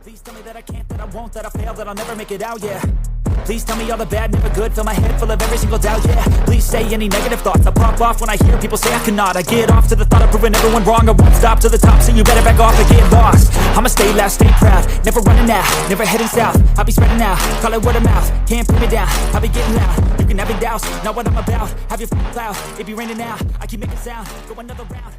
Please tell me that I can't, that I won't, that I fail, that I'll never make it out, yeah. Please tell me all the bad, never good. Fill my head full of every single doubt, yeah. Please say any negative thoughts. I pop off when I hear people say I cannot. I get off to the thought of proving everyone wrong. I won't stop to the top, so you better back off and get lost. I'ma stay loud, stay proud, never running out, never heading south. I'll be spreading out, call it word of mouth. Can't put me down, I'll be getting loud. You can have your doubts, not what I'm about. Have your cloud, it be raining now. I keep making sound, go another round.